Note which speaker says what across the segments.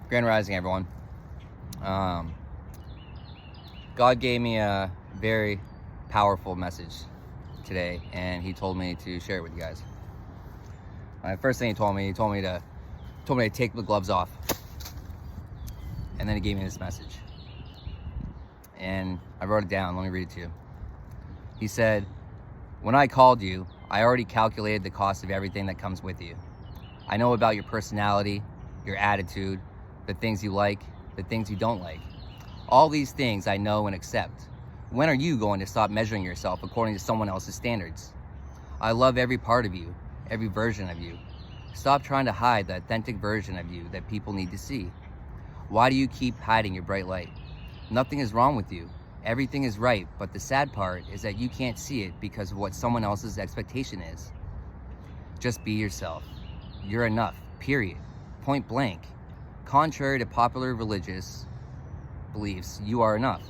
Speaker 1: Grand Rising, everyone. God gave me a very powerful message today, and He told me to share it with you guys. First thing He told me to take the gloves off, and then He gave me this message, and I wrote it down. Let me read it to you. He said, "When I called you, I already calculated the cost of everything that comes with you. I know about your personality, your attitude, the things you like, the things you don't like. All these things I know and accept. When are you going to stop measuring yourself according to someone else's standards? I love every part of you, every version of you. Stop trying to hide the authentic version of you that people need to see. Why do you keep hiding your bright light? Nothing is wrong with you. Everything is right, but the sad part is that you can't see it because of what someone else's expectation is. Just be yourself. You're enough, period. Point blank. Contrary to popular religious beliefs, you are enough.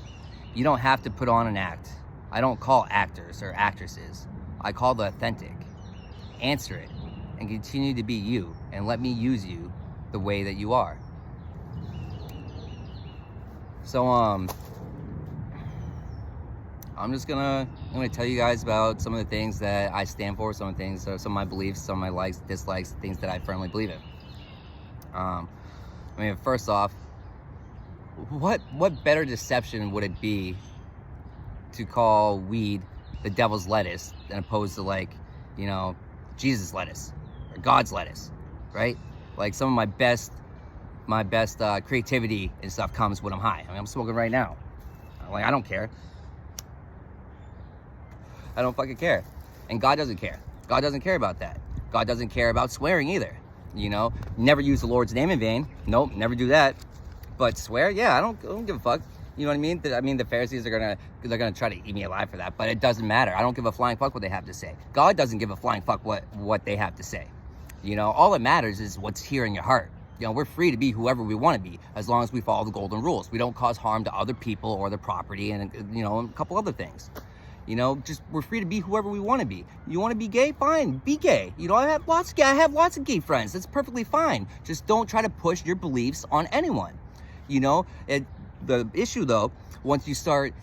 Speaker 1: You don't have to put on an act. I don't call actors or actresses. I call the authentic. Answer it and continue to be you, and let me use you the way that you are." So I'm gonna tell you guys about some of the things that I stand for, some of my beliefs, some of my likes, dislikes, things that I firmly believe in. First off, what better deception would it be to call weed the devil's lettuce than opposed to Jesus lettuce or God's lettuce, right? Like some of my best creativity and stuff comes when I'm high. I'm smoking right now. I don't care. I don't fucking care. And God doesn't care. God doesn't care about that. God doesn't care about swearing either. Never use the Lord's name in vain. Nope, never do that. But swear, yeah, I don't give a fuck. You know what I mean? The Pharisees are gonna try to eat me alive for that, but it doesn't matter. I don't give a flying fuck what they have to say. God doesn't give a flying fuck what they have to say. All that matters is what's here in your heart. We're free to be whoever we want to be as long as we follow the golden rules. We don't cause harm to other people or their property, and a couple other things. We're free to be whoever we want to be. You want to be gay? Fine, be gay. I have lots of gay friends. That's perfectly fine. Just don't try to push your beliefs on anyone. The issue though, once you start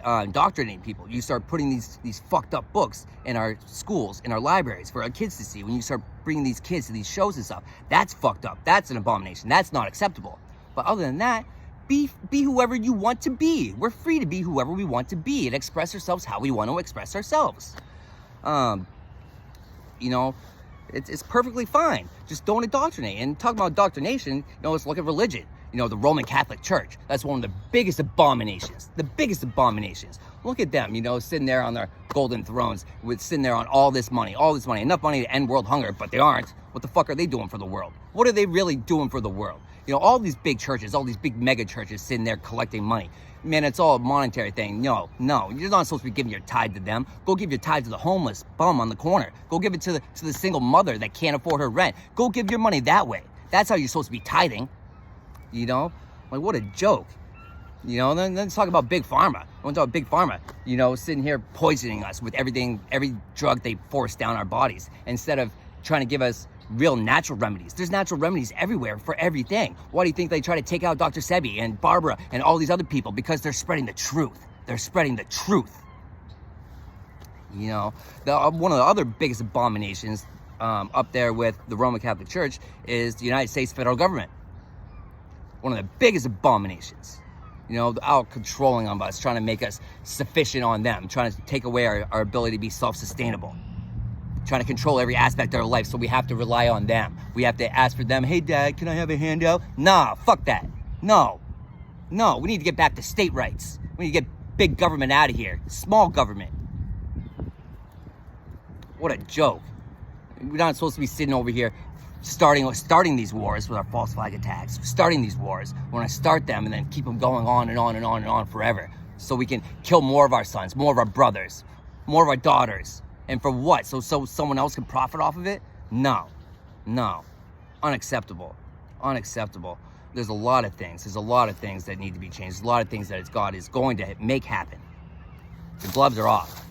Speaker 1: indoctrinating people, you start putting these fucked up books in our schools, in our libraries for our kids to see. When you start bringing these kids to these shows and stuff, that's fucked up. That's an abomination. That's not acceptable. But other than that, be whoever you want to be. We're free to be whoever we want to be and express ourselves how we want to express ourselves. It's perfectly fine. Just don't indoctrinate. And talking about indoctrination, let's look at religion. The Roman Catholic Church. That's one of the biggest abominations. The biggest abominations. Look at them, sitting there on their golden thrones, sitting there on all this money, enough money to end world hunger, but they aren't. What the fuck are they doing for the world? What are they really doing for the world? All these big churches, all these big mega churches sitting there collecting money. Man, it's all a monetary thing. No, you're not supposed to be giving your tithe to them. Go give your tithe to the homeless bum on the corner. Go give it to the single mother that can't afford her rent. Go give your money that way. That's how you're supposed to be tithing. What a joke. Then let's talk about Big Pharma. I want to talk about Big Pharma, sitting here poisoning us with every drug they force down our bodies instead of trying to give us real natural remedies. There's natural remedies everywhere for everything. Why do you think they try to take out Dr. Sebi and Barbara and all these other people? Because they're spreading the truth. They're spreading the truth. One of the other biggest abominations up there with the Roman Catholic Church is the United States federal government. One of the biggest abominations. Out controlling on us, trying to make us sufficient on them, trying to take away our ability to be self-sustainable, trying to control every aspect of our life, so we have to rely on them. We have to ask for them, "Hey, Dad, can I have a handout?" Nah, fuck that. No, we need to get back to state rights. We need to get big government out of here. Small government. What a joke. We're not supposed to be sitting over here starting these wars with our false flag attacks, starting these wars. We want to start them and then keep them going on and on and on and on forever, so we can kill more of our sons, more of our brothers, more of our daughters. And for what? So someone else can profit off of it? No. Unacceptable. There's a lot of things that need to be changed. There's a lot of things that God is going to make happen. The gloves are off.